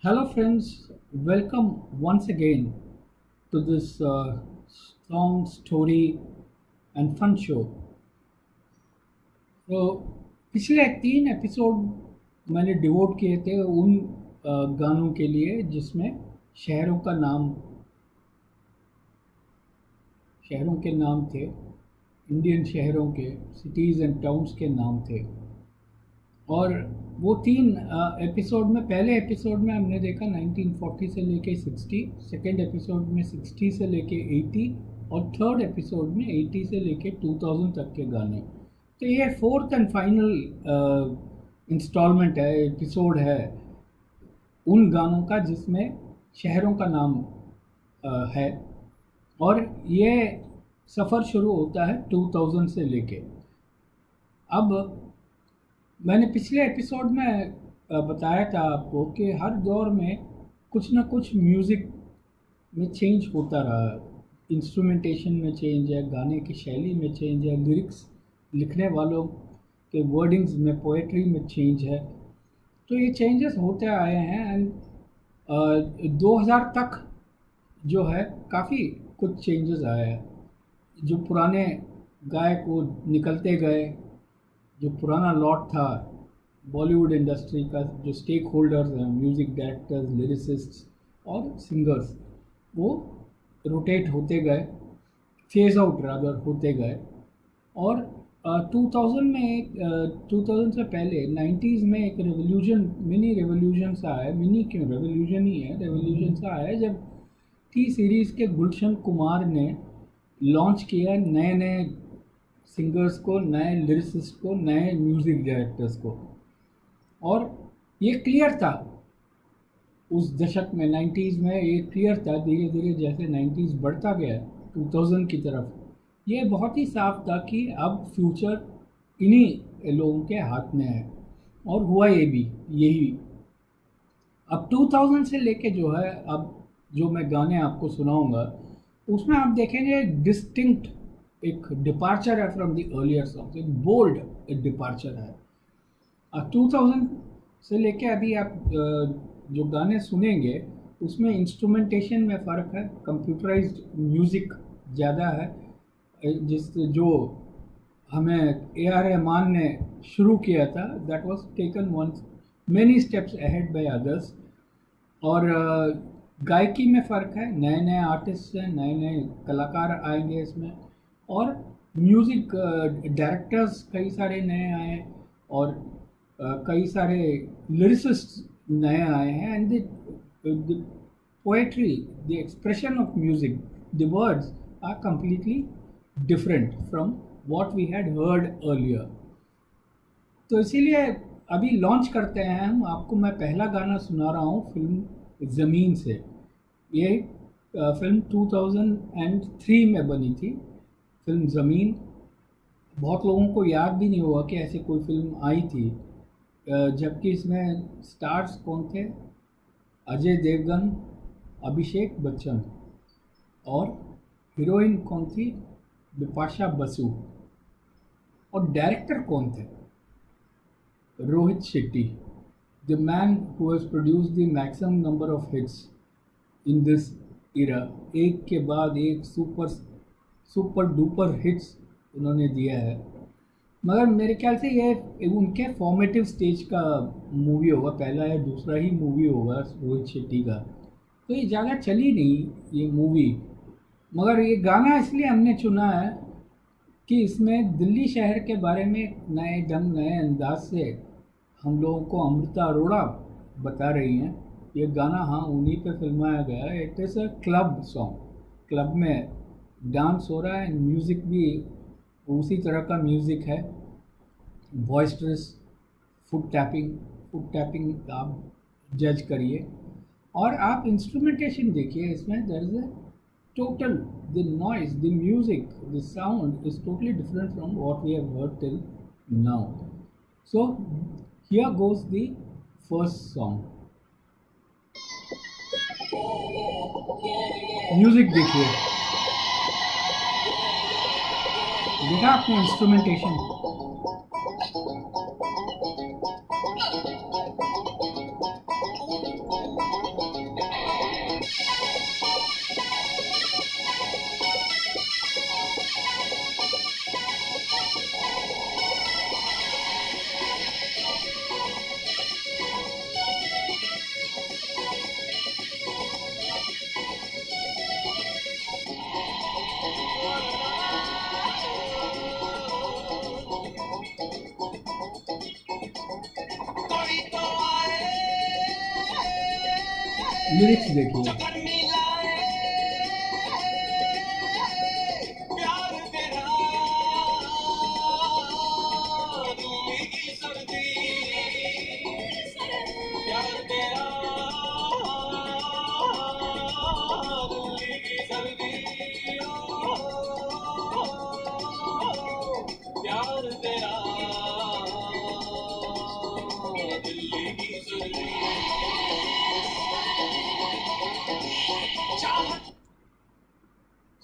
Hello, friends. Welcome once again to this song, story, and fun show. तो पिछले 3 episode मैंने devote किए थे उन गानों के लिए जिसमें शहरों का नाम शहरों के नाम थे, इंडियन शहरों के, सिटीज़ एंड टाउन्स के नाम थे। और वो 3 एपिसोड में, पहले एपिसोड में हमने देखा 1940 से लेके 60, सेकेंड एपिसोड में 60 से लेके 80 और थर्ड एपिसोड में 80 से लेके 2000 तक के गाने। तो ये फोर्थ एंड फाइनल इंस्टॉलमेंट है, एपिसोड है उन गानों का जिसमें शहरों का नाम है। और ये सफ़र शुरू होता है 2000 से लेके। अब मैंने पिछले एपिसोड में बताया था आपको कि हर दौर में कुछ ना कुछ म्यूज़िक में चेंज होता रहा। इंस्ट्रूमेंटेशन में चेंज है, गाने की शैली में चेंज है, लिरिक्स लिखने वालों के वर्डिंग्स में, पोएट्री में चेंज है। तो ये चेंजेस होते आए हैं एंड 2000 तक जो है काफ़ी कुछ चेंजेस आए हैं। जो पुराने गायक वो निकलते गए, जो पुराना लॉट था बॉलीवुड इंडस्ट्री का, जो स्टेक होल्डर्स हैं, म्यूज़िक डायरेक्टर्स, लिरिसिस्ट्स और सिंगर्स, वो रोटेट होते गए, फेज आउट रादर होते गए। और 2000 में 2000 से पहले 90s में एक रेवोल्यूशन, मिनी रेवोल्यूशन सा आया। मिनी क्यों, रेवोल्यूशन ही है, रेवोल्यूशन सा आया जब टी सीरीज़ के गुलशन कुमार ने लॉन्च किया नए नए सिंगर्स को, नए लिरिसिस्ट को, नए म्यूज़िक डायरेक्टर्स को। और ये क्लियर था उस दशक में, 90s में ये क्लियर था। धीरे धीरे जैसे 90s बढ़ता गया 2000 की तरफ, ये बहुत ही साफ था कि अब फ्यूचर इन्हीं लोगों के हाथ में है। और हुआ ये भी यही। अब 2000 से लेके जो है, अब जो मैं गाने आपको सुनाऊंगा उसमें आप देखेंगे डिस्टिंक्ट एक डिपार्चर है फ्रॉम द अर्लियर सॉन्ग्स, एक बोल्ड डिपार्चर है। 2000 से लेके अभी आप जो गाने सुनेंगे उसमें इंस्ट्रूमेंटेशन में फ़र्क है, कंप्यूटराइज्ड म्यूज़िक ज़्यादा है। जो हमें A.R. रहमान ने शुरू किया था, that was taken once many steps ahead by others. और गायकी में फ़र्क है, नए नए आर्टिस्ट हैं, नए नए कलाकार आएंगे इसमें। और म्यूज़िक डायरेक्टर्स कई सारे नए आए हैं और कई सारे लिरिसिस्ट नए आए हैं। And the poetry, the expression of music, the words are completely different from what we had heard earlier। तो इसीलिए अभी लॉन्च करते हैं हम। आपको मैं पहला गाना सुना रहा हूँ फिल्म ज़मीन से। ये फिल्म 2003 में बनी थी, फिल्म ज़मीन। बहुत लोगों को याद भी नहीं होगा कि ऐसी कोई फिल्म आई थी। जबकि इसमें स्टार्स कौन थे? अजय देवगन, अभिषेक बच्चन। और हीरोइन कौन थी? बिपाशा बसु। और डायरेक्टर कौन थे? Rohit Shetty, the man who has produced the maximum number of hits in this इरा। एक के बाद एक सुपर सुपर डुपर हिट्स उन्होंने दिया है। मगर मेरे ख्याल से ये उनके फॉर्मेटिव स्टेज का मूवी होगा, पहला या दूसरा ही मूवी होगा रोहित शेट्टी का। तो ये ज़्यादा चली नहीं ये मूवी। मगर ये गाना इसलिए हमने चुना है कि इसमें दिल्ली शहर के बारे में एक नए ढंग, नए अंदाज से हम लोगों को अमृता अरोड़ा बता रही हैं। ये गाना हाँ उन्हीं पे फिल्माया गया है। It is a club song, club में डांस हो रहा है, म्यूज़िक भी उसी तरह का म्यूज़िक है, बॉइस्टरस, फुट टैपिंग आप जज करिए। और आप इंस्ट्रूमेंटेशन देखिए इसमें, there is a total, the noise, the music, the sound is totally different from what we have heard till now. So here goes the first song. Music देखिए, देखा आपने इंस्ट्रूमेंटेशन? लिरिक्स देखिए।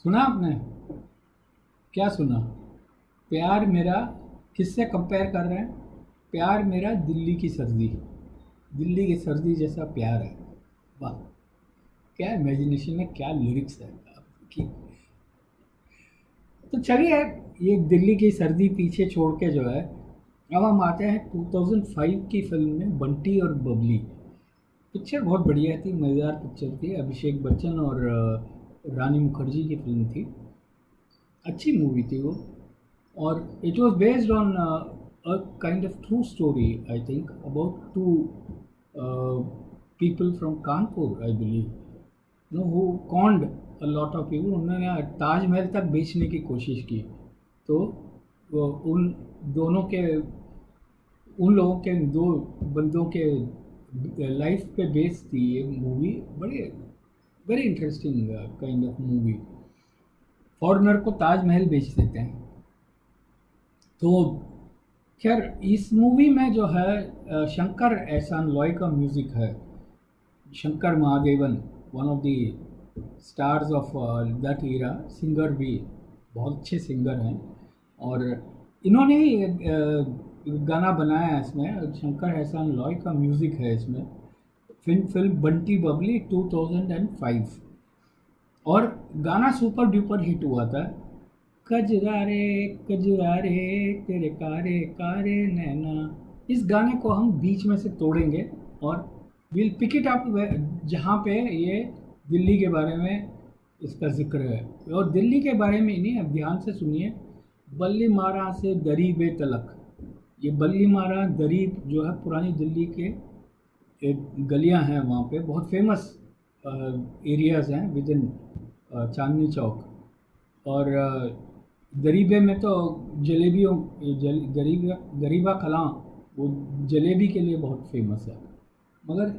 सुना आपने? क्या सुना? प्यार मेरा किससे कंपेयर कर रहे हैं? प्यार मेरा दिल्ली की सर्दी, दिल्ली की सर्दी जैसा प्यार है। वाह, क्या इमेजिनेशन है, क्या लिरिक्स है आपकी। तो चलिए, ये दिल्ली की सर्दी पीछे छोड़ के जो है, अब हम आते हैं 2005 की फिल्म में बंटी और बबली। पिक्चर बहुत बढ़िया थी, मज़ेदार पिक्चर थी। अभिषेक बच्चन और रानी मुखर्जी की फिल्म थी। अच्छी मूवी थी वो। और it was based on a kind of true story, I think, about two people from Kanpur, I believe, no, who conned a lot of people. उन्होंने ताजमहल तक बेचने की कोशिश की। तो उन दोनों के, उन लोगों के, दो बंदों के लाइफ पे बेस्ड थी ये मूवी। बड़े very interesting kind of movie. Foreigner को ताजमहल बेच देते हैं। तो खैर, इस मूवी में जो है शंकर एहसान लॉय का म्यूज़िक है। Shankar Mahadevan, one of the stars of that era, singer भी, बहुत अच्छे सिंगर हैं। और इन्होंने ही गाना बनाया है इसमें। शंकर एहसान लॉय का म्यूज़िक है इसमें। फिल्म बंटी बबली 2005। और गाना सुपर डुपर हिट हुआ था। कजरा रे तेरे कारे कारे नैना। इस गाने को हम बीच में से तोड़ेंगे और विल पिक इट अप जहाँ पे ये दिल्ली के बारे में इसका जिक्र है। और दिल्ली के बारे में ही नहीं, अब ध्यान से सुनिए। बल्ली मारा से दरीबे तलक, ये बल्ली मारा दरीब जो है पुरानी दिल्ली के एक गलियां हैं, वहाँ पे बहुत फेमस एरियाज़ हैं विद इन चांदनी चौक। और गरीबे में तो जलेबियों, गरीबा कलां, वो जलेबी के लिए बहुत फेमस है। मगर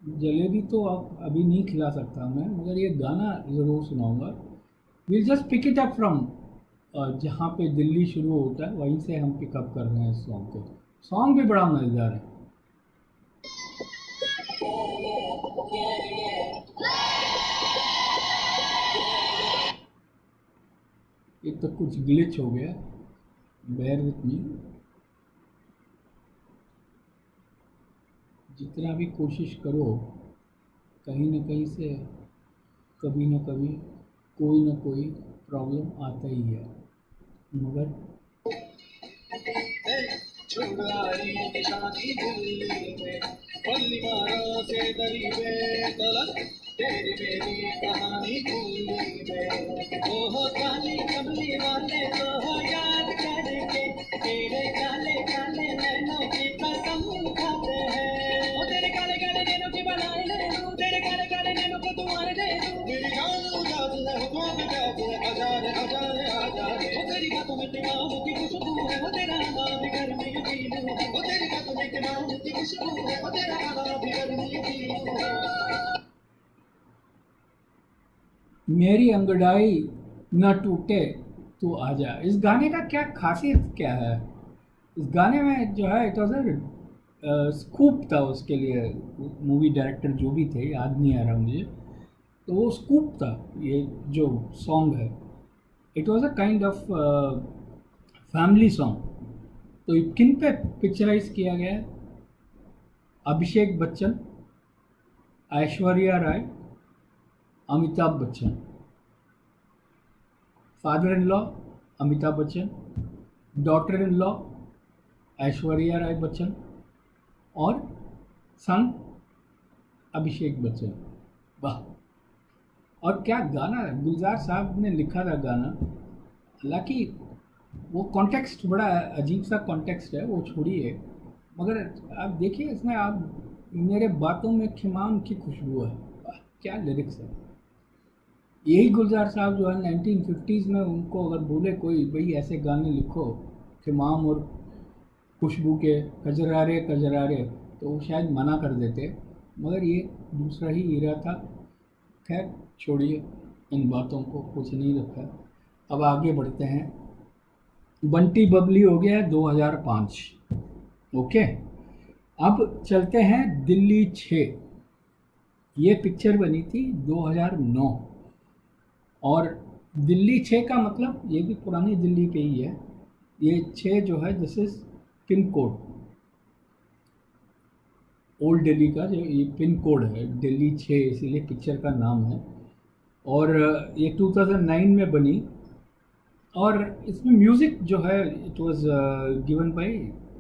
जलेबी तो आप अभी नहीं खिला सकता मैं, मगर ये गाना ज़रूर सुनाऊंगा। Will just pick it up from जहाँ पे दिल्ली शुरू होता है, वहीं से हम पिकअप कर रहे हैं इस सॉन्ग को। सॉन्ग भी बड़ा मज़ेदार है। एक तो कुछ ग्लिच हो गया, बेयर विथ मी। जितना भी कोशिश करो, कहीं ना कहीं से कभी ना कभी कोई ना कोई प्रॉब्लम आता ही है। मगर छुड़ाई निशानी दिल्ली में, बल्ली मारा से दरीबे तलक, तेरी मेरी कहानी दिल्ली में। ओहो काली कमली वाले तो हो याद करके, तेरे काले काले नैनों की कसम खाते हैं। ओ तेरे काले काले नैनों की बनाए ले लूं, तेरे काले काले नैनों को तुम्हारे दे दूं। मेरी जान उजाड़ ले हुक्मों पे जाते हजारे हजारे हजारे। ओ तेरी बातों में दिमाग की खुशबू है, वो तेरा नाम भी घर में यकीन है। वो तेरी बातों में दिमाग की खुशबू है, वो तेरा नाम भी घर में यकीन है। मेरी अंगड़ाई न टूटे तू आजा। इस गाने का क्या खासियत क्या है? इस गाने में जो है, इट वॉज अ स्कूप था उसके लिए। मूवी डायरेक्टर जो भी थे, याद नहीं आ रहा मुझे, तो वो स्कूप था ये जो सॉन्ग है। It was a kind of family song. तो ये किन पे पिक्चराइज किया गया है? Abhishek Bachchan, Aishwarya Rai, Amitabh Bachchan. Father in law Amitabh Bachchan, daughter in law Aishwarya Rai Bachchan, और सन अभिषेक बच्चन। वाह! और क्या गाना है, गुलजार साहब ने लिखा था गाना। हालांकि वो कॉन्टेक्स्ट बड़ा अजीब सा कॉन्टेक्स्ट है, वो छोड़िए। मगर आप देखिए इसमें, आप मेरे बातों में खिमाम की खुशबू है। क्या लिरिक्स है। यही गुलजार साहब जो है 1950s में, उनको अगर बोले कोई भाई ऐसे गाने लिखो खिमाम और खुशबू के, कजरारे कजरारे, तो वो शायद मना कर देते, मगर ये दूसरा ही ईरा था। खैर छोड़िए इन बातों को, कुछ नहीं रखा। अब आगे बढ़ते हैं। बंटी बबली हो गया 2005। ओके, अब चलते हैं दिल्ली 6। ये पिक्चर बनी थी 2009। और दिल्ली 6 का मतलब ये भी पुरानी दिल्ली पे ही है। ये 6 जो है this is pin code, old Delhi का जो ये पिन कोड है, दिल्ली 6 इसीलिए पिक्चर का नाम है। और ये 2009 में बनी। और इसमें म्यूज़िक जो है it was given by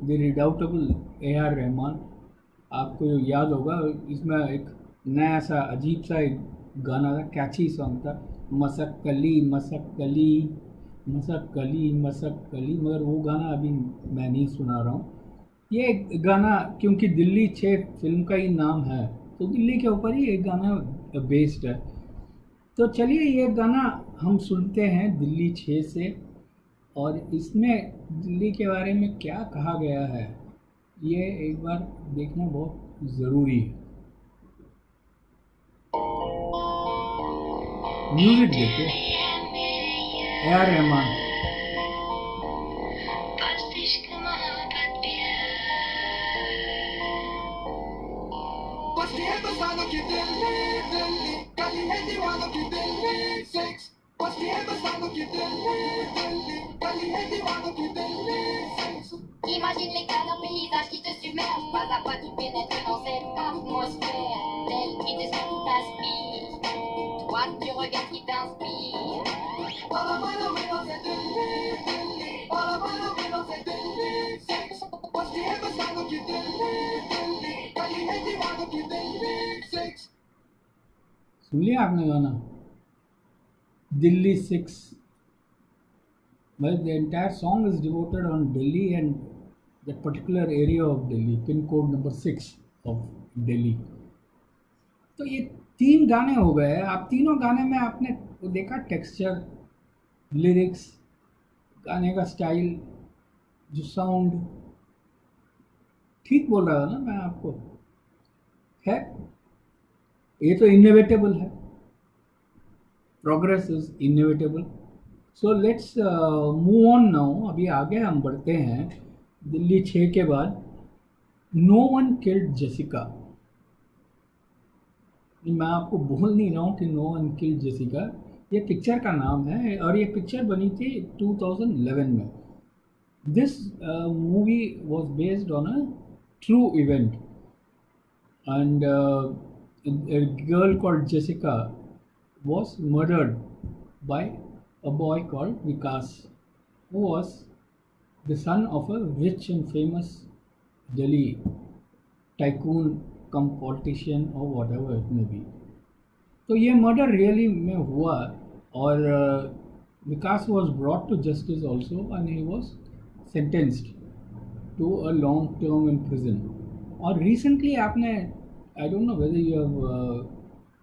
the redoubtable A R Rahman. आपको याद होगा, इसमें एक नया सा अजीब सा एक गाना था, कैची सॉन्ग था, मसक कली मसक कली मसक कली मसक कली, मगर वो गाना अभी मैं नहीं सुना रहा हूँ। ये गाना क्योंकि दिल्ली 6 फिल्म का ही नाम है, तो दिल्ली के ऊपर ही एक गाना बेस्ड है। तो चलिए ये गाना हम सुनते हैं दिल्ली 6 से। और इसमें दिल्ली के बारे में क्या कहा गया है ये एक बार देखना बहुत ज़रूरी है। म्यूजिक देखिए, ए आर रहमान। बस्ती है बसानों की दिल्ली दिल्ली, गली है दीवानों की दिल्ली 6। बस्ती है बसानों की दिल्ली दिल्ली, गली है दीवानों की Delhi 6। Imagine les cadres paysages qui te submergent, pas à pas tu pénètres dans cette atmosphère, tel qui te t'inspire, toi tu regardes qui t'inspire. All I wanna c'est Delhi, Delhi, all I wanna c'est Delhi 6। बस्ती है बसानों की दिल्ली दिल्ली, गली है दीवानों की दिल्ली 6। सुन लिया आपने गाना Delhi 6? Well, the entire song is devoted on Delhi and that particular area of Delhi, pin code number 6 of Delhi. तो ये 3 गाने हो गए। आप तीनों गाने में आपने देखा टेक्सचर, लिरिक्स, गाने का स्टाइल, जो साउंड, ठीक बोल रहा था ना मैं आपको? खैर ये तो इनएविटेबल है, progress is inevitable. So let's move on now. अभी आगे हम बढ़ते हैं दिल्ली 6 के बाद। No one killed Jessica. मैं आपको बोल नहीं रहा हूँ कि नो वन किल्ड जेसिका, ये पिक्चर का नाम है और ये पिक्चर बनी थी 2011 में। This movie was based on a true event and a girl called Jessica was murdered by a boy called Vikas, who was the son of a rich and famous Delhi tycoon come politician or whatever it may be. तो ये murder really में हुआ और Vikas was brought to justice also and he was sentenced to a long term in prison. और recently आपने, I don't know whether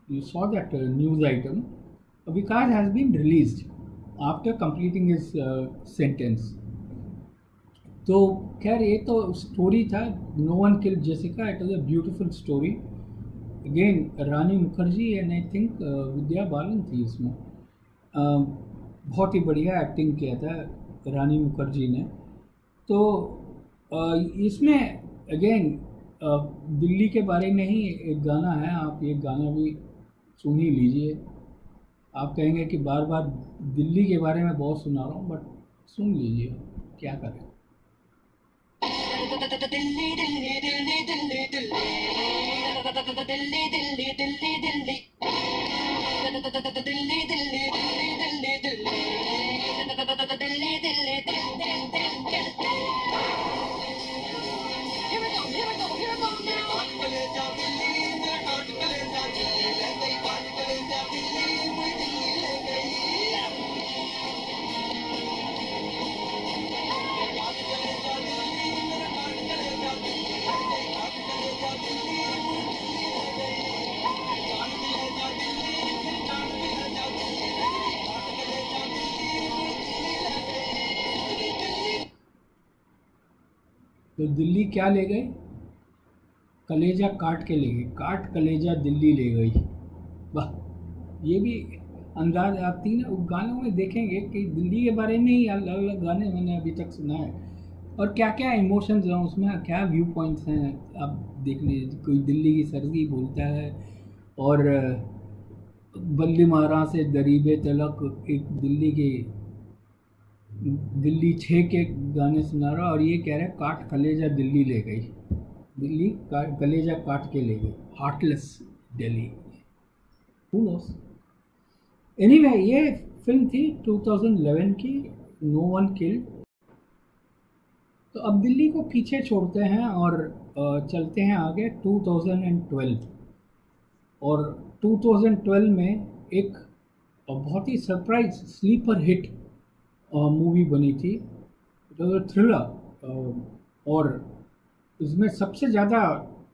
you saw that news item, Vikas has been released after completing his sentence. तो खैर ये तो story था no one killed Jessica. It was a beautiful story. Again Rani Mukherjee and I think Vidya Balan थी इसमें। बहुत ही बढ़िया acting किया था रानी मुखर्जी ने। तो इसमें अगेन दिल्ली के बारे में ही एक गाना है, आप ये गाना भी सुन ही लीजिए। आप कहेंगे कि बार बार दिल्ली के बारे में बहुत सुना रहा हूँ, बट सुन लीजिए, क्या करें। Delhi Delhi Delhi Delhi Delhi Delhi Delhi Delhi Delhi Delhi Delhi Delhi Delhi Delhi Delhi. Here we go, here we go, here we go now. तो दिल्ली क्या ले गए? कलेजा काट के ले गई, काट कलेजा दिल्ली ले गई। वाह, ये भी अंदाज आप तीन गानों में देखेंगे कि दिल्ली के बारे में ही अलग अलग गाने मैंने अभी तक सुना है, और क्या क्या इमोशंस हैं उसमें, क्या व्यू पॉइंट्स हैं। आप देख लीजिए, कोई दिल्ली की सर्दी बोलता है, और बल्ली मारा से दरीबे तलक, एक दिल्ली की दिल्ली 6 के गाने सुना रहा, और ये कह रहा है काट कलेजा दिल्ली ले गई, दिल्ली कलेजा काट के ले गई, heartless Delhi. Who knows. Anyway, ये फिल्म थी 2011 की, नो वन किल्ड। तो अब दिल्ली को पीछे छोड़ते हैं और चलते हैं आगे 2012। और 2012 में एक बहुत ही सरप्राइज स्लीपर हिट मूवी बनी थी, थ्रिलर। और इसमें सबसे ज़्यादा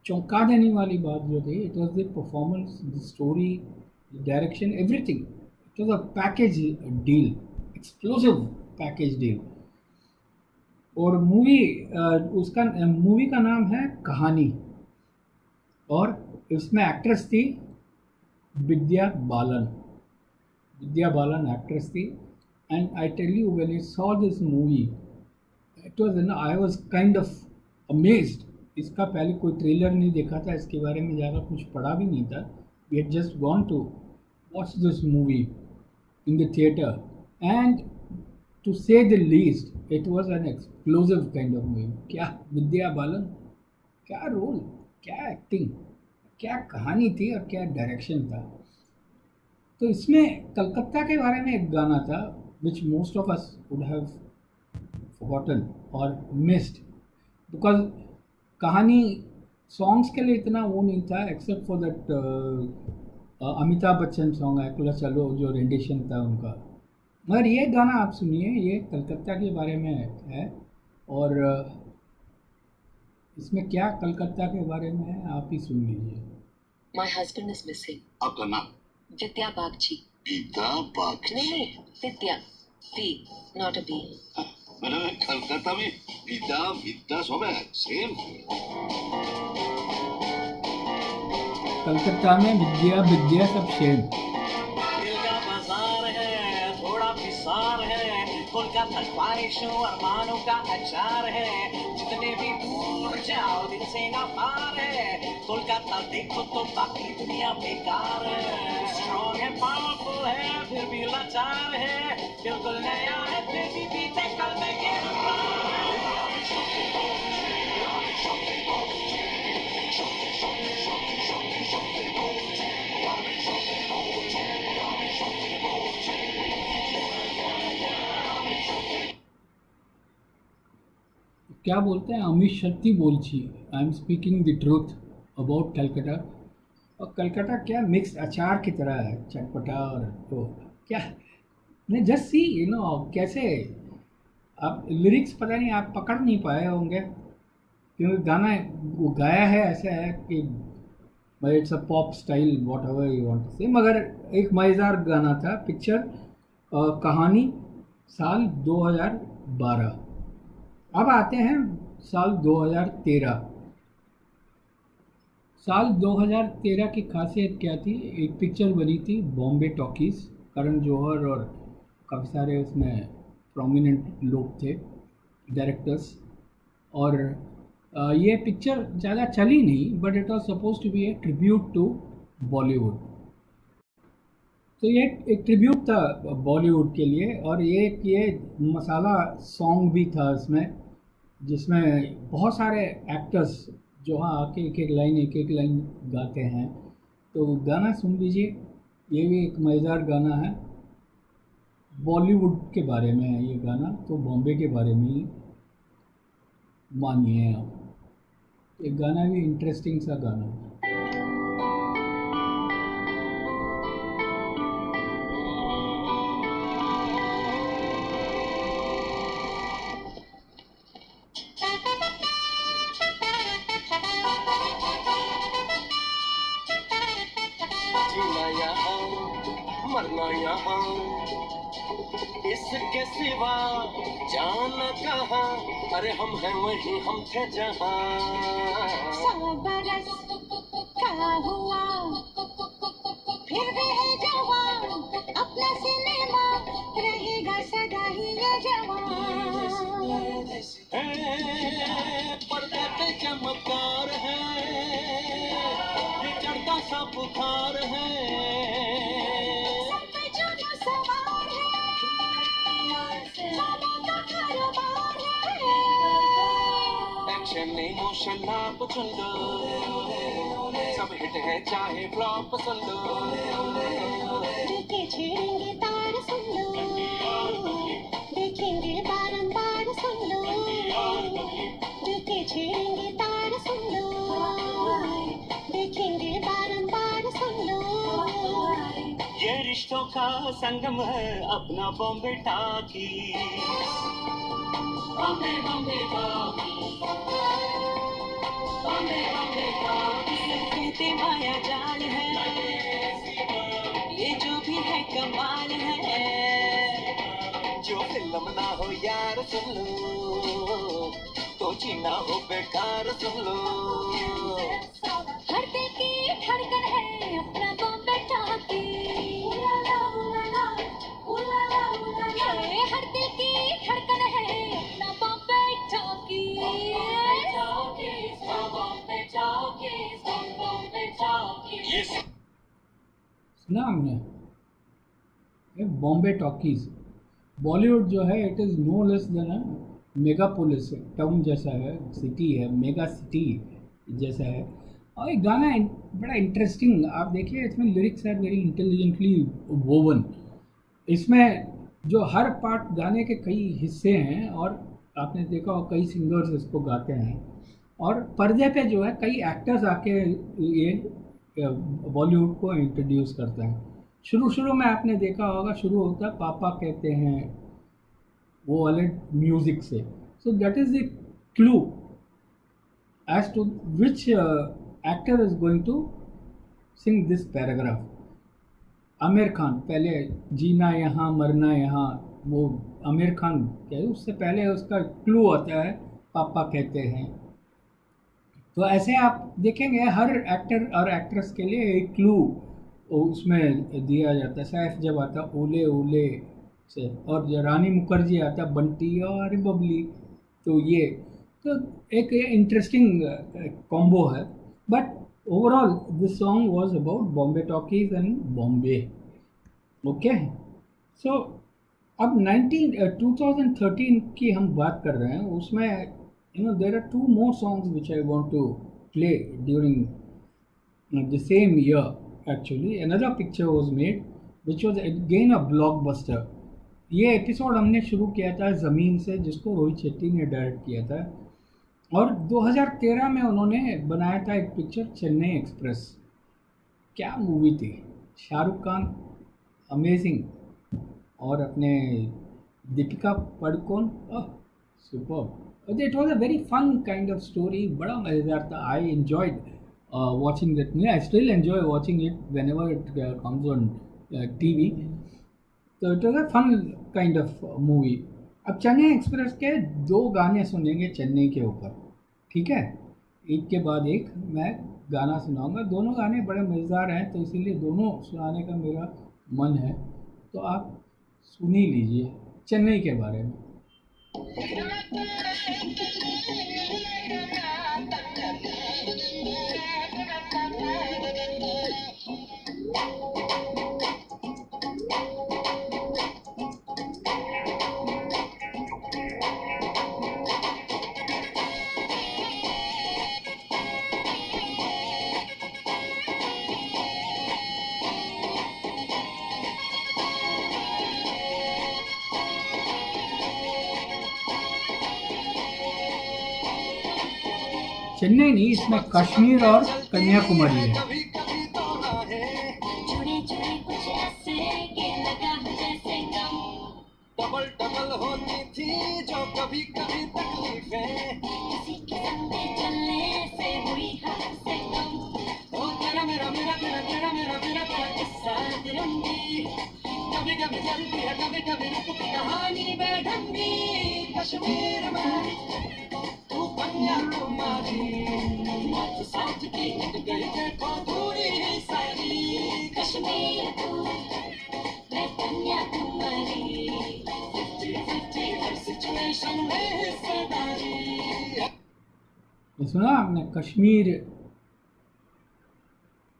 चौंका देने वाली बात जो थी, it was the performance, the story, the direction, everything. It was a package deal, explosive package deal. और मूवी का नाम है कहानी, और इसमें एक्ट्रेस थी विद्या बालन। विद्या बालन एक्ट्रेस थी। And I tell you, when I saw this movie, it was, I was kind of amazed. इसका पहले कोई ट्रेलर नहीं देखा था, इसके बारे में ज़्यादा कुछ पढ़ा भी नहीं था। We had just gone to watch this movie in the theatre, and to say the least it was an explosive kind of movie. क्या विद्या बालन, क्या रोल, क्या एक्टिंग, क्या कहानी थी, और क्या डायरेक्शन था। तो इसमें कलकत्ता के बारे में एक गाना था, which most of us would have forgotten और मिस्ड, बिकॉज कहानी सॉन्ग्स के लिए इतना वो नहीं था, except for that Amitabh Bachchan song अकेला चलो, जो रेंडिशन था उनका। मगर ये गाना आप सुनिए, ये कलकत्ता के बारे में है, और इसमें क्या कलकत्ता के बारे में है आप ही सुन लीजिए। My husband is missing. आपका नाम? Vidya Bagchi. गीता बागची। नहीं, Vidya. V, not a B. मैंने कलकत्ता में गीता विद्या सब है, सेम। कलकत्ता में विद्या विद्या सब सेम। दिल का बाजार है, थोड़ा पिसार है, कोलकाता ख्वाहिशों अरमानों का अचार है, जितने भी दूर जाओ दिल से ना पार है, कोलकाता देखो तो बाकी दुनिया बेकार है। स्ट्रॉन्ग है, पावरफुल है, फिर भी लाचार है, बिल्कुल नया है, फिर भी बीते कल में गिरफ्तार है। क्या बोलते हैं, अमित शक्ति बोलची, I am speaking the truth about Calcutta. और कलकत्ता क्या मिक्स अचार की तरह है, चटपटा, और तो क्या नहीं, जस्ट सी यू नो कैसे आप लिरिक्स पता नहीं आप पकड़ नहीं पाए होंगे, क्योंकि गाना वो गाया है ऐसा है कि it's a pop style, whatever you want to say, मगर एक मज़ेदार गाना था। पिक्चर कहानी, साल 2012। अब आते हैं साल 2013। साल 2013 की खासियत क्या थी? एक पिक्चर बनी थी बॉम्बे टॉकीज़, करण जौहर और काफ़ी सारे उसमें प्रोमिनेंट लोग थे, डायरेक्टर्स। और ये पिक्चर ज़्यादा चली नहीं, but it was suppose to be a tribute to Bollywood. तो ये एक ट्रिब्यूट था बॉलीवुड के लिए, और ये मसाला सॉन्ग भी था इसमें, जिसमें बहुत सारे एक्टर्स जो हाँ आके एक एक लाइन गाते हैं। तो गाना सुन लीजिए, ये भी एक मज़ेदार गाना है, बॉलीवुड के बारे में है ये गाना, तो बॉम्बे के बारे में ही मानिए आप। ये गाना भी इंटरेस्टिंग सा गाना है। जीना यहाँ, मरना यहाँ, इसके सिवा जाना कहाँ, अरे हम हैं वही हम थे जहाँ। 100 बरस का हुआ फिर भी है जवान, अपना सिनेमा रहेगा सदा ही ये जवान। पर्दे पे चमत्कार है, ये चढ़ता सा बुखार है। सब पे जो जो सवार है, सालों का कारोबार है। एक्शन इमोशन आप चुन लो, सब हिट है चाहे फ्लॉप सुन लो। दिल के छेड़ेंगे तार सुन लो, देखेंगे बारंबार सुन लो। दिल के छेड़ेंगे तार सुन लो, देखेंगे बारंबार सुन लो। ये रिश्तों का संगम है अपना बॉम्बे टाकी। बॉम्बे बॉम्बे टाकी, बॉम्बे बॉम्बे टाकी। कहते माया जाल है, ये जो भी है कमाल है। जो फिल्म ना हो यार सुन लो, तो जीना हो बेकार सुन लो। हर दिल की धड़कन है अपना बॉम्बे टाकी। हर दिल की धड़कन है अपना बॉम्बे टाकी। सुना हमने ये बॉम्बे टॉकीज। बॉलीवुड जो है it is no less than a megapolis, town जैसा है, सिटी है, मेगा सिटी जैसा है। और ये गाना बड़ा इंटरेस्टिंग, आप देखिए इसमें लिरिक्स है वेरी इंटेलिजेंटली वोवन। इसमें जो हर पार्ट गाने के कई हिस्से हैं और आपने देखा हो कई सिंगर्स इसको गाते हैं। और पर्दे पे जो है कई एक्टर्स आके ये बॉलीवुड को इंट्रोड्यूस करते हैं। शुरू में आपने देखा होगा, शुरू होता है पापा कहते हैं वो वाले म्यूज़िक से। So that is the clue as to which actor is going to sing this paragraph. Aamir Khan, पहले जीना यहाँ मरना यहाँ, वो आमिर खान के उससे पहले उसका क्लू आता है पापा कहते हैं। तो ऐसे आप देखेंगे हर एक्टर और एक्ट्रेस के लिए एक क्लू उसमें दिया जाता है। सैफ जब आता ओले ओले से, और जब रानी मुखर्जी आता बंटी और बबली, तो ये तो एक इंटरेस्टिंग कॉम्बो है। But overall this song was about Bombay Talkies and Bombay. Okay, so अब 2013 की हम बात कर रहे हैं। उसमें there are 2 more songs which I want to play during the same year. Actually another picture was made which was again a blockbuster. ये episode हमने शुरू किया था ज़मीन से, जिसको रोहित शेट्टी ने डायरेक्ट किया था। और 2013 में उन्होंने बनाया था एक पिक्चर चेन्नई एक्सप्रेस। क्या मूवी थी, शाहरुख खान अमेजिंग, और अपने Deepika Padukone superb. It was a very fun kind of story, बड़ा मज़ेदार था। I enjoyed watching that. I still enjoy watching it whenever it comes on TV. So it was a fun kind of movie. अब Chennai express के 2 गाने सुनेंगे चेन्नई के ऊपर, ठीक है? एक के बाद एक मैं गाना सुनाऊंगा। दोनों गाने बड़े मज़ेदार हैं, तो इसीलिए दोनों सुनाने का मेरा मन है। तो आप सुन ही लीजिए चेन्नई के बारे में। चेन्नई नहीं, इसमें कश्मीर और कन्याकुमारी है। जुड़े जुड़े कुछ ऐसे के लगा जैसे गम। डबल डबल होती थी जो कभी कभी तकलीफें, किसी के संग में चलने से हुई हद से कम। ओ तेरा मेरा मेरा तेरा तेरा मेरा मेरा तेरा किस्सा तिरंगी कभी कभी चलती है कभी कभी रुकती कहानी बेढंगी कश्मीर में तू कन्याकुमारी नॉर्थ साउथ की हिट गई देखो दूरी ही सारी कश्मीर तू मैं कन्याकुमारी 50-50 हर सिचुएशन में हिस्सेदारी ये सुना आपने? कश्मीर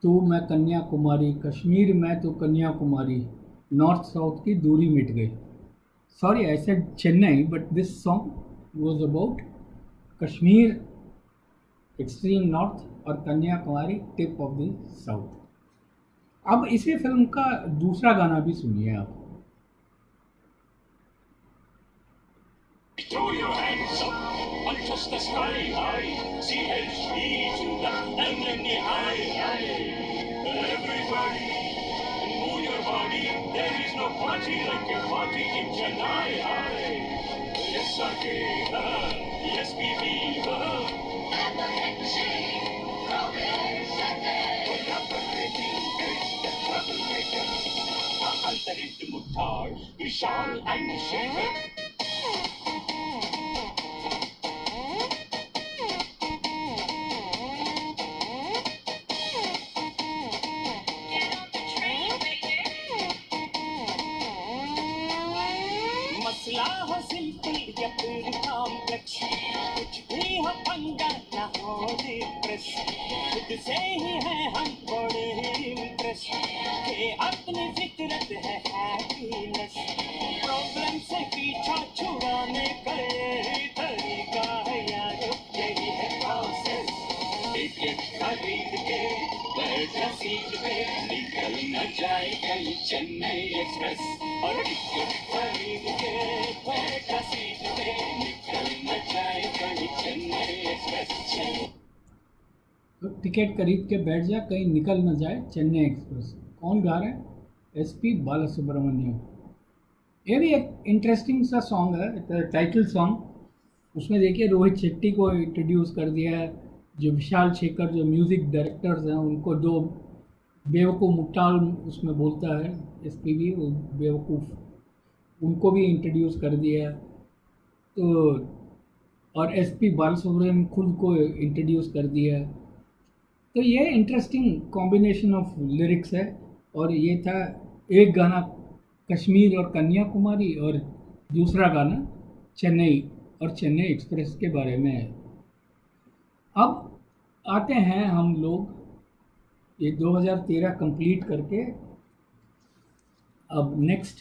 तो मैं कन्याकुमारी, कश्मीर में तो कन्याकुमारी, नॉर्थ साउथ की दूरी मिट गई। Sorry I said Chennai, but this song was about Kashmir extreme north और Kanyakumari tip of the south. अब इसी फिल्म का दूसरा गाना भी सुनिए आप। Throw your hands up and touch the sky high. CHE to the NNE high. Everybody, move your body. There is no party like a party in Chennai. Yes, okay. Yes, baby. Alternate Mukhtar, Vishal and Shekhar. मसला हो simple या फिर complex कुछ भी हो पंगा ना हो डिप्रेस खुद से ही है हम बड़े इम्प्रेस के अपनी फितरत है हैप्पीनेस प्रॉब्लम से पीछा छुड़ाने का यही तरीका है यार यही है प्रोसेस टिकट खरीद के बैठा सीट पे निकल न जाए कहीं चेन्नई एक्सप्रेस और टिकट खरीद के बैठा सीट पे निकल न जाए कहीं चेन्नई एक्सप्रेस तो टिकट खरीद के बैठ जा, कहीं निकल न जाए चेन्नई एक्सप्रेस। कौन गा रहे हैं? SP बालासुब्रमण्यम। ये भी एक इंटरेस्टिंग सा सॉन्ग है, टाइटल सॉन्ग। उसमें देखिए रोहित शेट्टी को इंट्रोड्यूस कर दिया है, जो विशाल शेखर जो म्यूज़िक डायरेक्टर्स हैं उनको, दो बेवकूफ़ मुक्ताल उसमें बोलता है SPB, वो बेवकूफ़, उनको भी इंट्रोड्यूस कर दिया है। तो और SP बालासुब्रमण्यम खुद को इंट्रोड्यूस कर दिया है। तो ये इंटरेस्टिंग कॉम्बिनेशन ऑफ लिरिक्स है। और ये था एक गाना कश्मीर और कन्याकुमारी और दूसरा गाना चेन्नई और चेन्नई एक्सप्रेस के बारे में है। अब आते हैं हम लोग ये 2013 कंप्लीट करके, अब नेक्स्ट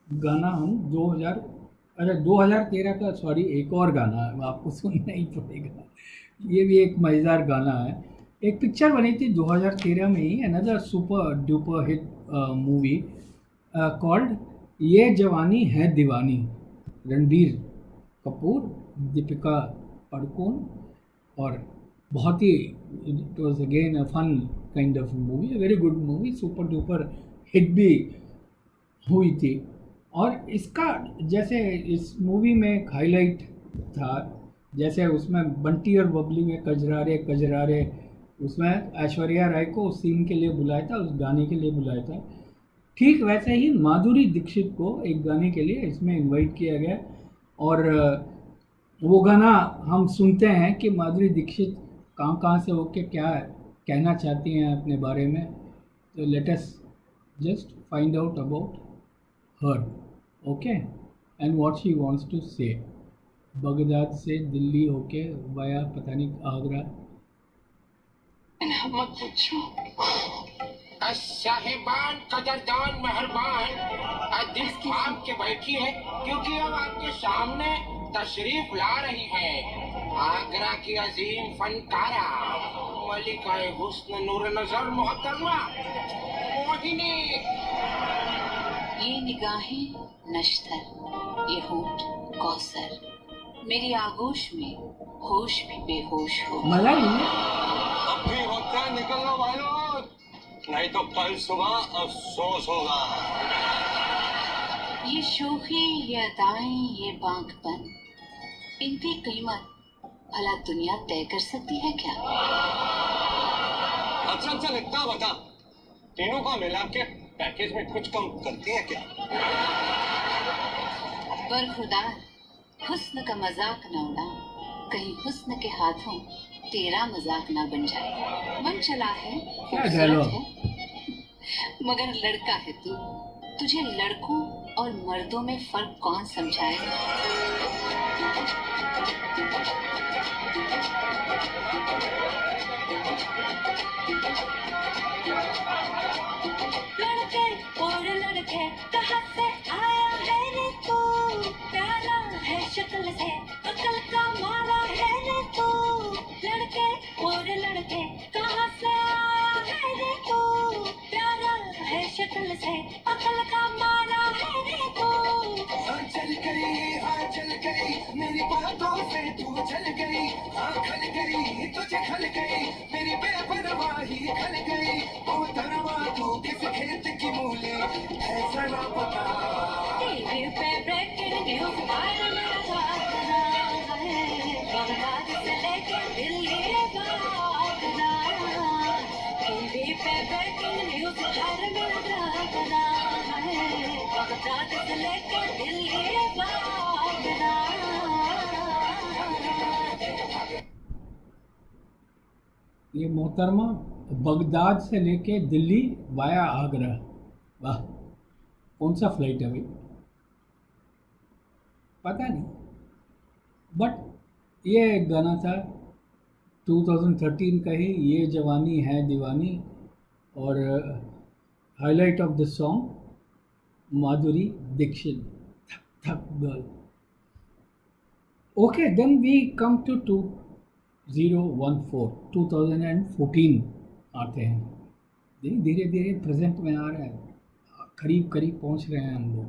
गाना हम 2013 का, सॉरी एक और गाना है, आपको सुनना ही पड़ेगा। ये भी एक मज़ेदार गाना है। एक पिक्चर बनी थी 2013 में ही, another super duper hit movie called Yeh Jawaani Hai दीवानी। रणबीर कपूर, दीपिका पादुकोण, और बहुत ही it was again a fun kind of movie, a very good movie, super duper hit भी हुई थी। और इसका जैसे इस मूवी में एक हाईलाइट था, जैसे उसमें बंटी और बबली में कजरारे कजरारे, उसमें ऐश्वर्या राय को उस सीन के लिए बुलाया था, उस गाने के लिए बुलाया था। ठीक वैसे ही माधुरी दीक्षित को एक गाने के लिए इसमें इनवाइट किया गया। और वो गाना हम सुनते हैं कि माधुरी दीक्षित कहाँ से होके क्या कहना चाहती हैं अपने बारे में। तो let us just find out about her, okay, and what she wants to say. Baghdad से दिल्ली होके वाया पता नहीं आगरा। मत पूछो साहिबान कदरदान मेहरबान दिल थाम के बैठी है क्योंकि अब आपके सामने तशरीफ ला रही है आगरा की अजीम फनकारा मलिका हुस्न नूर नजर मोहतरमा मोहिनी। ये निगाहें नश्तर, ये होठ कौसर, मेरी आगोश में होश भी बेहोश हो। मजा ही है। अब भी होता है निकलना वालों, नहीं तो कल सुबह अफसोस होगा। ये शोखी, ये अदाएं, ये बांकपन, इनकी कीमत भला दुनिया तय कर सकती है क्या? अच्छा इतना बता, तीनों का मिला के पैकेज में कुछ कम करती हैं क्या? बरखुरदार, हुस्न का मजाक न उड़ा, कहीं हुस्न के हाथों तेरा मजाक ना बन जाए। मन चला है, क्या खूबसूरत dialogue? है, मगर लड़का है तू। तुझे लड़कों और मर्दों में फर्क कौन समझाए? लड़के और लड़के कहाँ से आया है रे तू? प्यारा है शक्ल से, अकल का मारा है रे तू। लड़के और लड़के कहाँ से आया है रे तू? प्यारा है शक्ल से, अकल का मारा है रे तू। चल गई मेरी बातों से तू चल गई, हाँ खल गई तुझे खल गई, मेरी बेपरवाही खल गई। ओ धनवा तू किस खेत की मूली है जरा बता। टीवी पे ब्रेकिंग न्यूज आया मेरा जागना है, बगदाद से लेके दिल्ली भागना। टीवी पे ब्रेकिंग न्यूज आया मेरा जागना है, बगदाद से लेके दिल्ली भागना। ये मोहतरमा बगदाद से लेके दिल्ली वाया आगरा, वाह कौन सा फ्लाइट है भाई, पता नहीं। बट ये एक गाना था 2013 का ही, ये जवानी है दीवानी, और highlight of the song Madhuri Dixit, थक थक girl. Okay, then we come to 2014 आते हैं। धीरे धीरे प्रेजेंट में आ रहा है, करीब करीब पहुंच रहे हैं हम लोग।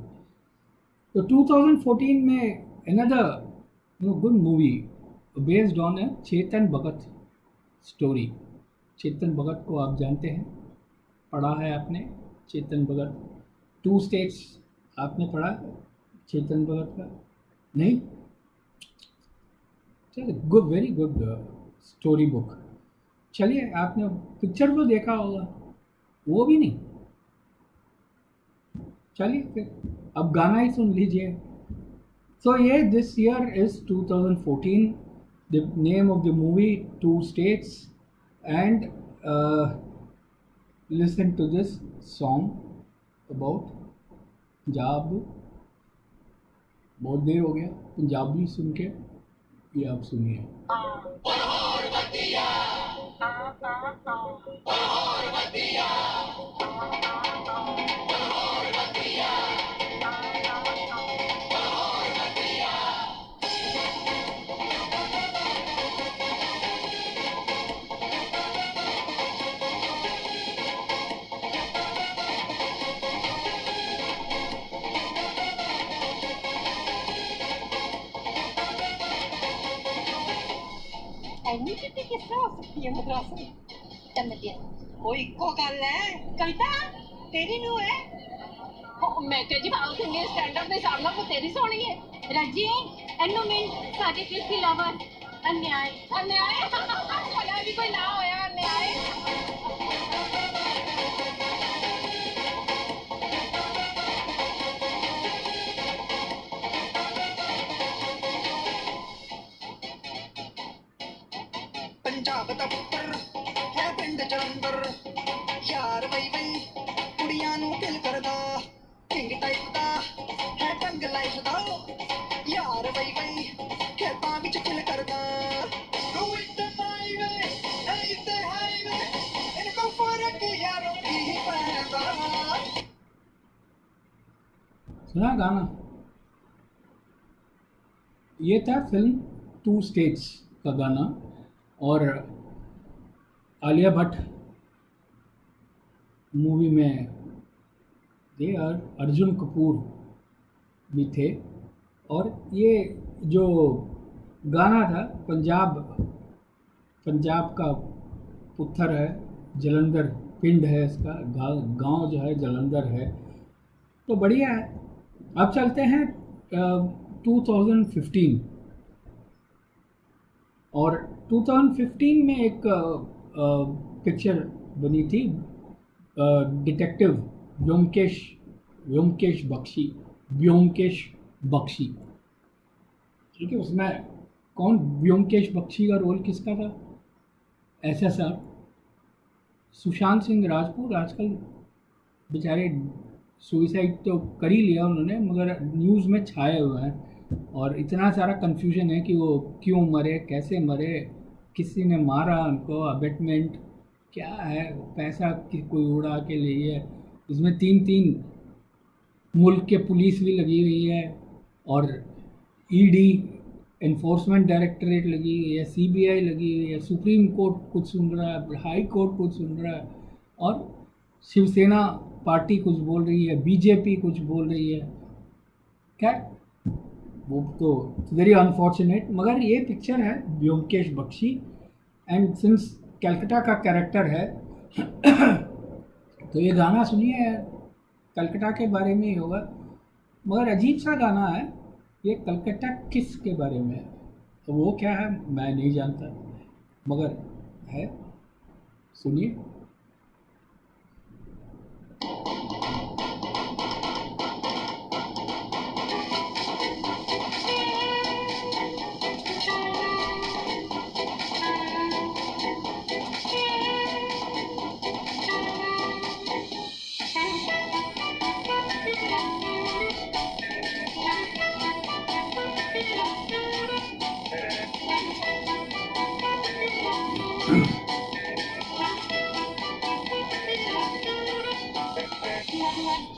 तो 2014 में another good movie based on a Chetan Bhagat story. Chetan Bhagat को आप जानते हैं, पढ़ा है आपने चेतन भगत, 2 स्टेट्स आपने पढ़ा चेतन भगत का? नहीं? चलिए, good, very good story book. चलिए, आपने पिक्चर तो देखा होगा, वो भी नहीं? चलिए फिर अब गाना ही सुन लीजिए। सो ये this year is 2014, the name of the movie 2 states, and listen to this song about Punjab. बहुत देर हो गया पंजाबी सुन के, ये आप सुनिए। ਐਨੀ ਕਿਤੇ ਕਿਸ ਤਰ੍ਹਾਂ ਹੋ ਸਕਦੀ ਹੈ ਮਦਰਾਸ ਦੀ? तमिलिया, ਉਹ ਇੱਕੋ ਗੱਲ ਹੈ ਕਵਿਤਾ, ਤੇਰੀ ਨੂੰ ਹੈ। ਮੈਂ ਕਿਹਾ ਜੀ ਸਾਊਥ ਇੰਡੀਅਨ ਸਟੈਂਡਰਡ ਦੇ ਹਿਸਾਬ ਨਾਲ ਉਹ ਤੇਰੀ ਸੋਹਣੀ ਹੈ। ਰਾਜੀ ਇਹਨੂੰ ਮਿੰਟ ਸਾਡੇ ਕਿਸ ਲਵਰ ਅਨਿਆਏ ਅਨਿਆਏ ਭਲਾ ਵੀ ਕੋਈ ਨਾ ਹੋਇਆ ਅਨਿਆਏ। पंजाब दा पुत्तर है पिंड जलंधर, यार वही वही कुड़ियां नू दिल करदा, किंग टाइप दा है ढंग लाइफ दा, यार वही वही खेतां विच चिल करदा। Go with the highway, hey the highway, इनको फर्क यारों की पैदा। सुना गाना? ये था फिल्म 2 स्टेट्स का गाना, और आलिया भट्ट मूवी में थे, और अर्जुन कपूर भी थे। और ये जो गाना था, पंजाब का पुत्थर है, जलंधर पिंड है इसका, गांव जो है जलंधर है। तो बढ़िया है। अब चलते हैं 2015, और 2015 में एक पिक्चर बनी थी डिटेक्टिव व्योमकेश बख्शी, ठीक है। उसमें कौन व्योमकेश बख्शी का रोल किसका था? SSR सुशांत सिंह राजपूत। आजकल बेचारे सुइसाइड तो कर ही लिया उन्होंने, मगर न्यूज़ में छाए हुए हैं और इतना सारा कंफ्यूजन है कि वो क्यों मरे, कैसे मरे, किसी ने मारा उनको, अबेटमेंट क्या है, पैसा कोई उड़ा के लिए है। इसमें 3 मुल्क के पुलिस भी लगी हुई है और ED एनफोर्समेंट डायरेक्टरेट लगी हुई है, CBI लगी हुई है, सुप्रीम कोर्ट कुछ सुन रहा है, हाई कोर्ट कुछ सुन रहा है और शिवसेना पार्टी कुछ बोल रही है, BJP कुछ बोल रही है। खैर वो तो वेरी अनफॉर्चुनेट, मगर ये पिक्चर है व्योमकेश बख्शी एंड सिंस कलकत्ता का कैरेक्टर है तो ये गाना सुनिए, कलकत्ता के बारे में ही होगा, मगर अजीब सा गाना है ये। कलकत्ता किस के बारे में है, तो वो क्या है मैं नहीं जानता, मगर है, सुनिए।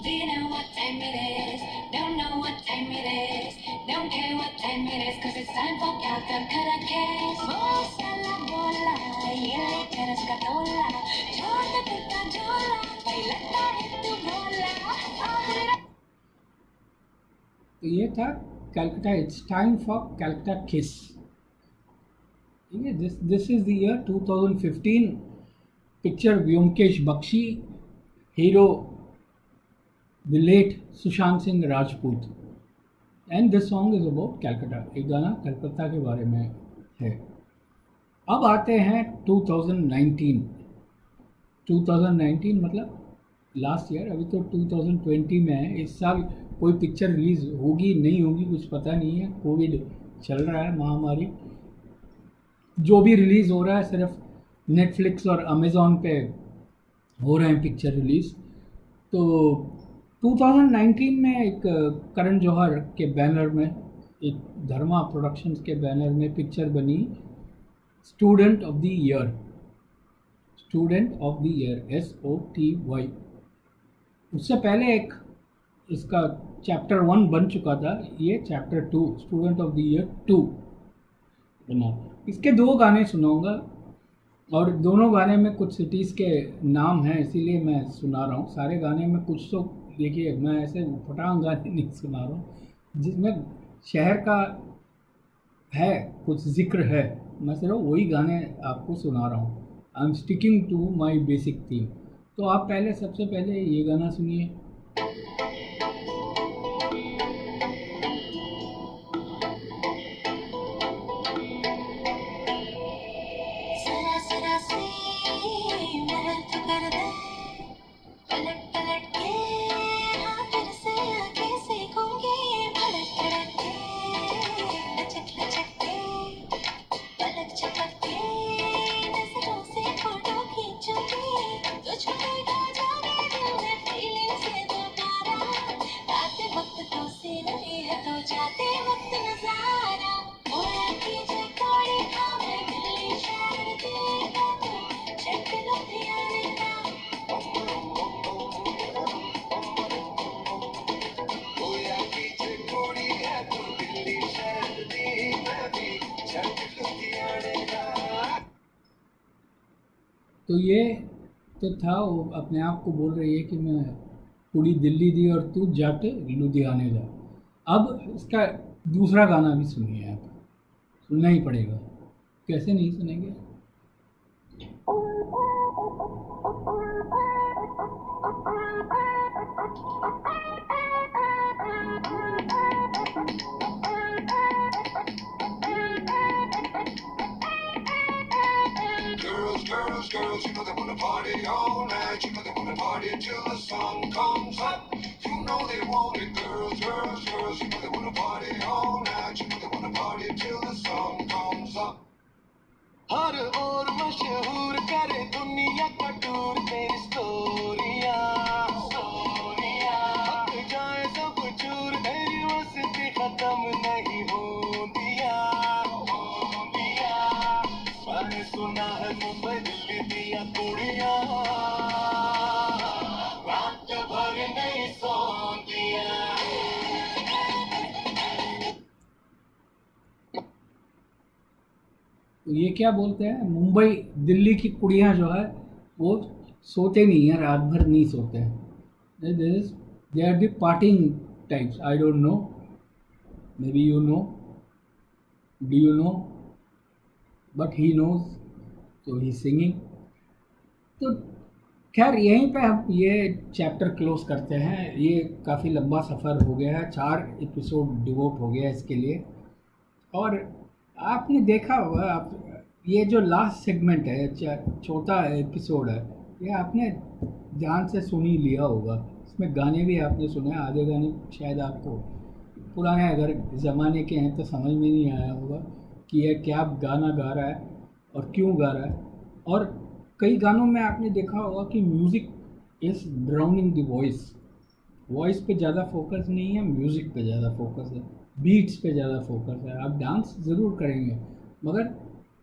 Do you know what time it is? Don't know what time it is. Don't care what time it is, 'cause it's time for Calcutta Kiss. Mosala bola, ye le terus ka tola. Chhod de pita jola, bhai lagta hai tu bola. तो ये था Calcutta, it's time for Calcutta kiss. ठीक है, this is the year 2015। Picture Byomkesh Bakshi, hero the late Sushant Singh Rajput, and this song is about Calcutta. एक गाना कलकत्ता के बारे में है। अब आते हैं 2019। 2019 मतलब लास्ट ईयर, अभी तो 2020 में है। इस साल कोई पिक्चर रिलीज़ होगी नहीं होगी कुछ पता नहीं है, कोविड चल रहा है महामारी। जो भी रिलीज़ हो रहा है सिर्फ नेटफ्लिक्स और अमेज़ॉन पे हो रहे हैं पिक्चर रिलीज़। तो 2019 में एक करण जौहर के बैनर में, एक धर्मा प्रोडक्शंस के बैनर में पिक्चर बनी student of the year, SOTY। उससे पहले एक इसका चैप्टर 1 बन चुका था, ये chapter 2 student of the year 2 बना। इसके 2 गाने सुनाऊंगा और दोनों गाने में कुछ सिटीज़ के नाम हैं, इसीलिए मैं सुना रहा हूँ। सारे गाने में कुछ तो देखिए, मैं ऐसे फटांग गाने नहीं सुना रहा हूँ, जिसमें शहर का है कुछ जिक्र है, मैं सिर्फ वही गाने आपको सुना रहा हूँ। I am sticking to my basic theme. तो आप पहले सबसे पहले ये गाना सुनिए। पलट पलट के हाँ फिर से आके सीखूंगी, भड़क भड़क के लचक लचक के पलक झपक के नजरों से फोटो खींचूंगी, तुझको देखा जाने दिल में फीलिंग से दोबारा, आते वक्त तो से रही है तो जाते वक्त नजारा, मोया कीजिए कोड़ी हाँ मैं दिल्ली शहर देखा तो चट लुधियाने का। तो ये तो था, वो अपने आप को बोल रही है कि मैं कुड़ी दिल्ली दी और तू जट लुधियाने जा। अब इसका दूसरा गाना भी सुनिए, आप सुनना ही पड़ेगा, कैसे नहीं सुनेंगे। Girls, you know they wanna party all night. You know they wanna party till the sun comes up. You know they want it, girls, girls, girls. You know they wanna party all night. You know they wanna party till the sun comes up. हर ओर मशहूर करे दुनिया का tour तेरी स्टोरियां हट जाए सब चूर तेरी मस्ती खत्म नहीं होतिया मैंने सुना है मुंबई दिल्ली दिया कुड़ियां रात भर नहीं सोतिया तो ये क्या बोलते हैं, मुंबई दिल्ली की कुड़ियाँ जो है वो सोते नहीं हैं, रात भर नहीं सोते हैं. They are the parting types. I don't know, maybe you know, do you know, but he knows. तो ही सिंगिंग. तो खैर यहीं पे हम ये चैप्टर क्लोज करते हैं. ये काफ़ी लंबा सफ़र हो गया है, 4 एपिसोड डिवोट हो गया इसके लिए. और आपने देखा होगा, आप ये जो लास्ट सेगमेंट है, चौथा एपिसोड है, ये आपने ध्यान से सुन ही लिया होगा. इसमें गाने भी आपने सुने, आधे गाने शायद आपको पुराने अगर ज़माने के हैं तो समझ में नहीं आया होगा कि यह क्या गाना गा रहा है और क्यों गा रहा है. और कई गानों में आपने देखा होगा कि music is drowning the voice. Voice पे ज़्यादा फोकस नहीं है, म्यूज़िक पे ज़्यादा फोकस है, बीट्स पे ज़्यादा फोकस है. आप डांस ज़रूर करेंगे, मगर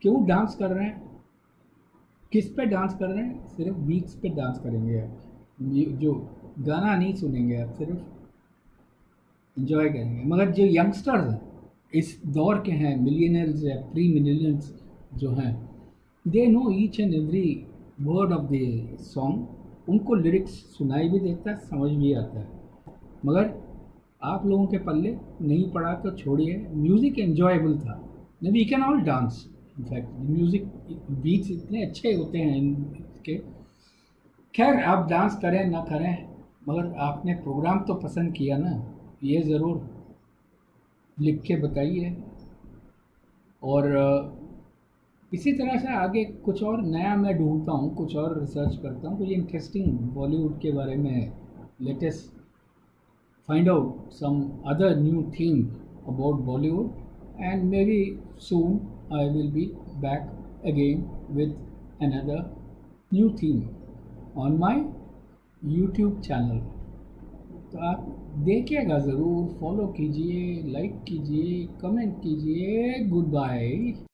क्यों डांस कर रहे हैं, किस पे डांस कर रहे हैं, सिर्फ बीट्स पे डांस करेंगे आप. जो गाना नहीं सुनेंगे आप, सिर्फ इंजॉय करेंगे. मगर जो यंगस्टर्स हैं इस दौर के हैं, मिलियनर्स या प्री मिलियनर्स जो हैं, they know each and every word of the song. उनको लिरिक्स सुनाई भी देता है, समझ भी आता है. मगर आप लोगों के पल्ले नहीं पड़ा तो छोड़िए. म्यूज़िक एन्जॉयबल था. We can all dance. In fact music beats इतने अच्छे होते हैं इनके. खैर, आप डांस करें ना करें, मगर आपने प्रोग्राम तो पसंद किया ना, ये ज़रूर लिख के बताइए. और इसी तरह से आगे कुछ और नया मैं ढूंढता हूँ, कुछ और रिसर्च करता हूँ, कुछ इंटरेस्टिंग बॉलीवुड के बारे में. Latest find out some other new thing about Bollywood, and maybe soon I will be back again with another new theme on my YouTube channel. तो आप देखिएगा ज़रूर, फॉलो कीजिए, लाइक कीजिए, कमेंट कीजिए. Good bye.